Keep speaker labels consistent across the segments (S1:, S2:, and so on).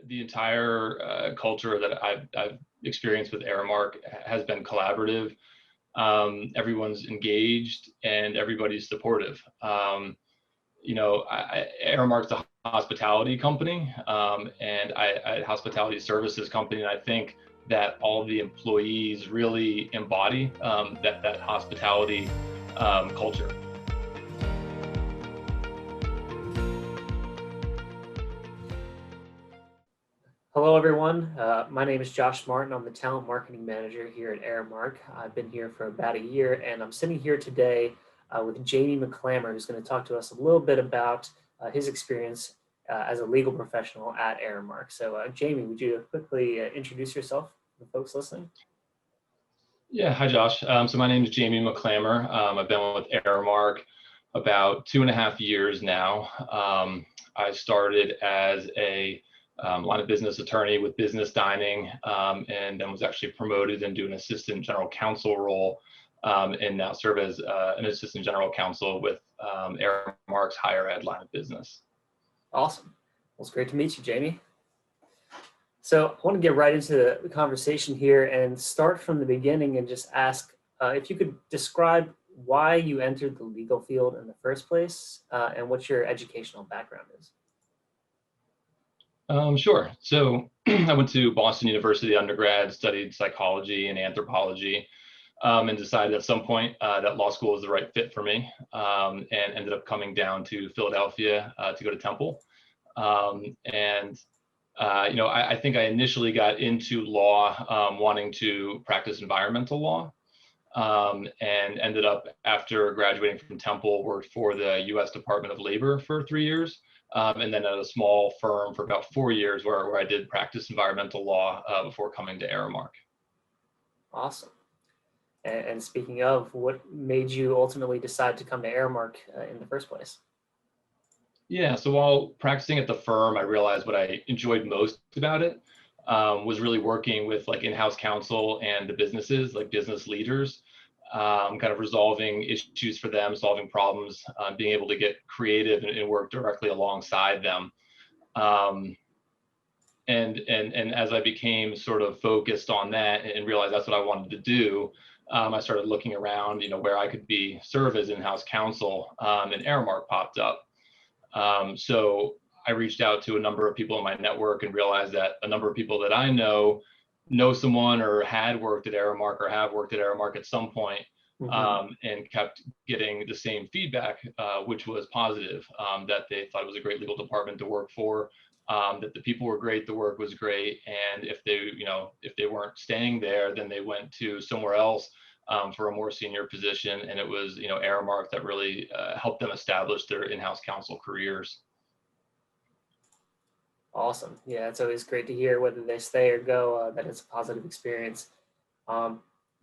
S1: the entire culture that I've experienced with Aramark has been collaborative. Everyone's engaged and everybody's supportive. Aramark's a hospitality company, and I hospitality services company, and I think that all of the employees really embody that hospitality culture.
S2: Hello, everyone. My name is Josh Martin. I'm the talent marketing manager here at Aramark. I've been here for about a year, and I'm sitting here today with Jamie McClammer, who's going to talk to us a little bit about his experience as a legal professional at Aramark. So, Jamie, would you quickly introduce yourself to the folks listening?
S1: Yeah, hi, Josh. So my name is Jamie McClammer. I've been with Aramark about 2.5 years now. I started as a line of business attorney with business dining, and then was actually promoted into an assistant general counsel role, and now serve as an assistant general counsel with Aramark's higher ed line of business.
S2: Awesome. Well, it's great to meet you, Jamie. So I want to get right into the conversation here and start from the beginning and just ask if you could describe why you entered the legal field in the first place, and what your educational background is.
S1: Sure. So I went to Boston University undergrad, studied psychology and anthropology, and decided at some point that law school was the right fit for me, and ended up coming down to Philadelphia to go to Temple. I think I initially got into law wanting to practice environmental law, and ended up, after graduating from Temple, worked for the U.S. Department of Labor for 3 years. And then at a small firm for about 4 years where I did practice environmental law before coming to Aramark.
S2: Awesome. And speaking of, what made you ultimately decide to come to Aramark in the first place?
S1: Yeah, so while practicing at the firm, I realized what I enjoyed most about it was really working with like in-house counsel and the businesses, like business leaders, kind of resolving issues for them, solving problems, being able to get creative and work directly alongside them. And as I became sort of focused on that and realized that's what I wanted to do, I started looking around, where I could serve as in-house counsel, and Aramark popped up. So I reached out to a number of people in my network and realized that a number of people that I know someone or had worked at Aramark or have worked at Aramark at some point, and kept getting the same feedback, which was positive, that they thought it was a great legal department to work for, that the people were great, the work was great, and if they weren't staying there, then they went to somewhere else for a more senior position, and it was Aramark that really helped them establish their in-house counsel careers.
S2: Awesome. Yeah, it's always great to hear whether they stay or go, that it's a positive experience.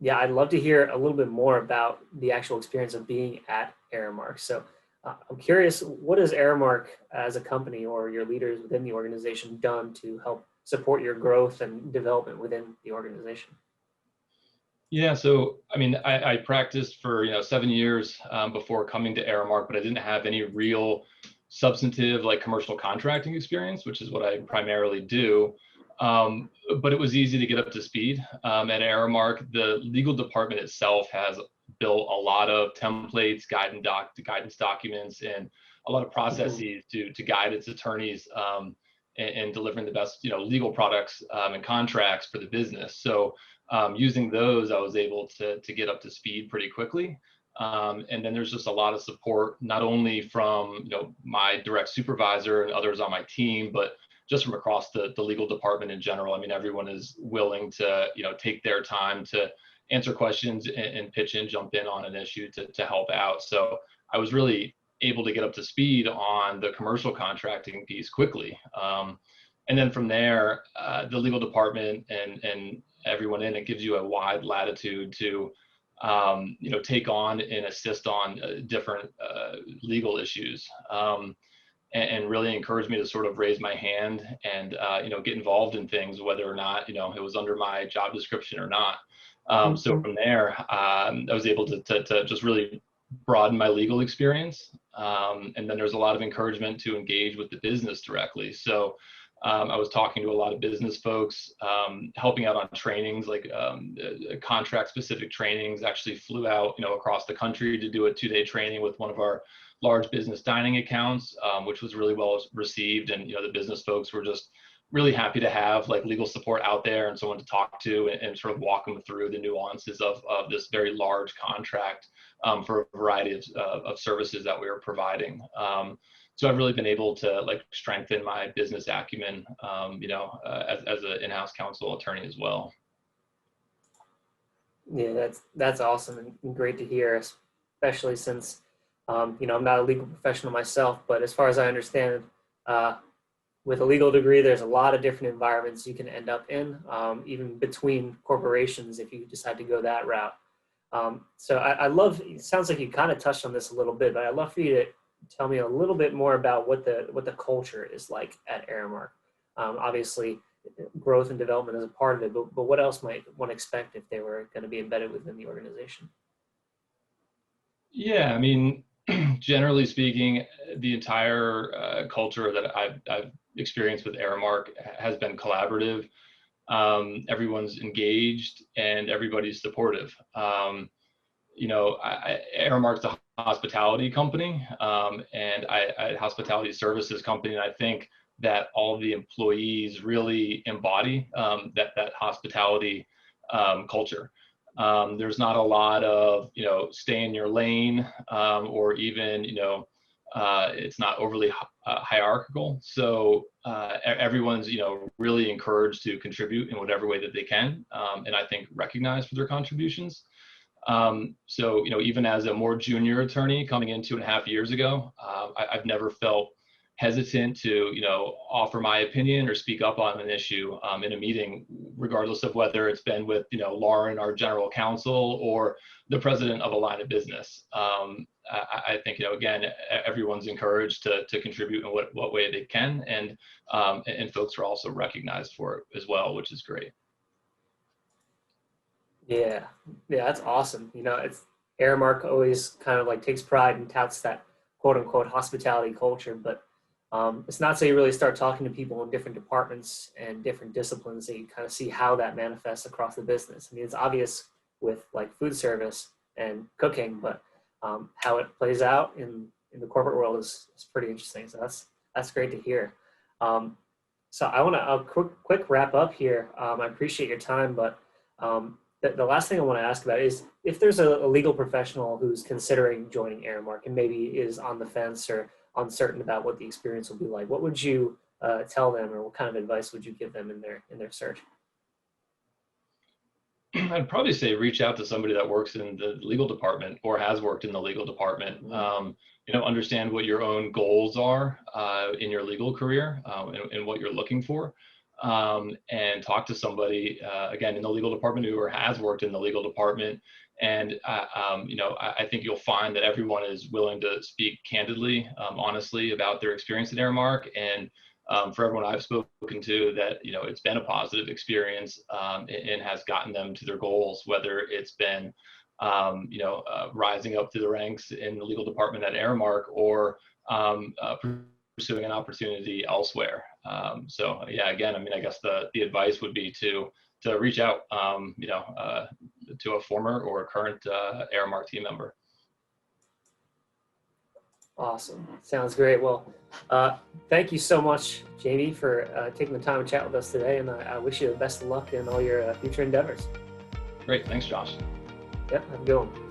S2: Yeah, I'd love to hear a little bit more about the actual experience of being at Aramark. So I'm curious, what has Aramark as a company or your leaders within the organization done to help support your growth and development within the organization?
S1: Yeah, so I mean, I practiced for 7 years before coming to Aramark, but I didn't have any real substantive like commercial contracting experience, which is what I primarily do. But it was easy to get up to speed. At Aramark, the legal department itself has built a lot of templates, guidance documents, and a lot of processes to guide its attorneys in delivering the best legal products and contracts for the business. So using those, I was able to get up to speed pretty quickly. And then there's just a lot of support, not only from my direct supervisor and others on my team, but just from across the legal department in general. I mean, everyone is willing to take their time to answer questions and pitch in, jump in on an issue to help out. So I was really able to get up to speed on the commercial contracting piece quickly. And then from there, the legal department and everyone in it gives you a wide latitude to take on and assist on different legal issues, and really encouraged me to sort of raise my hand and get involved in things, whether or not it was under my job description or not. So from there, I was able to just really broaden my legal experience, and then there's a lot of encouragement to engage with the business directly. So I was talking to a lot of business folks, helping out on trainings, like contract specific trainings. Actually flew out, across the country to do a 2-day training with one of our large business dining accounts, which was really well received. And, the business folks were just really happy to have like legal support out there and someone to talk to and sort of walk them through the nuances of this very large contract for a variety of services that we were providing. So I've really been able to like strengthen my business acumen, as an in-house counsel attorney as well.
S2: Yeah, that's awesome and great to hear, especially since, I'm not a legal professional myself, but as far as I understand, with a legal degree, there's a lot of different environments you can end up in, even between corporations if you decide to go that route. So I love, it sounds like you kind of touched on this a little bit, but I'd love for you to tell me a little bit more about what the culture is like at Aramark. Obviously, growth and development is a part of it, but what else might one expect if they were going to be embedded within the organization?
S1: Yeah, I mean, generally speaking, the entire culture that I've experienced with Aramark has been collaborative. Everyone's engaged and everybody's supportive. Aramark's a hospitality company, and I hospitality services company, and I think that all the employees really embody that hospitality culture. There's not a lot of stay in your lane, or even it's not overly hierarchical. So everyone's really encouraged to contribute in whatever way that they can, and I think recognized for their contributions. So even as a more junior attorney coming in 2.5 years ago, I've never felt hesitant to offer my opinion or speak up on an issue in a meeting, regardless of whether it's been with Lauren, our general counsel, or the president of a line of business. I think again, everyone's encouraged to contribute in what way they can, and folks are also recognized for it as well, which is great. Yeah,
S2: that's awesome. It's Aramark always kind of like takes pride and touts that quote unquote hospitality culture, but it's not so you really start talking to people in different departments and different disciplines that you kind of see how that manifests across the business. I mean, it's obvious with like food service and cooking, but how it plays out in the corporate world is pretty interesting. So that's great to hear. So I want to quick wrap up here. I appreciate your time, but the last thing I want to ask about is if there's a legal professional who's considering joining Aramark and maybe is on the fence or uncertain about what the experience will be like, what would you tell them, or what kind of advice would you give them in their search?
S1: I'd probably say reach out to somebody that works in the legal department or has worked in the legal department. Understand what your own goals are in your legal career, and what you're looking for. And talk to somebody again in the legal department who has worked in the legal department, and I think you'll find that everyone is willing to speak candidly, honestly about their experience at Aramark, and for everyone I've spoken to, that it's been a positive experience, and has gotten them to their goals, whether it's been rising up through the ranks in the legal department at Aramark, or pursuing an opportunity elsewhere. So yeah, again, I mean, I guess the advice would be to reach out, to a former or a current Aramark team member.
S2: Awesome. Sounds great. Well, thank you so much, Jamie, for taking the time to chat with us today, and I wish you the best of luck in all your future endeavors.
S1: Great. Thanks, Josh.
S2: Yep. Have a good one.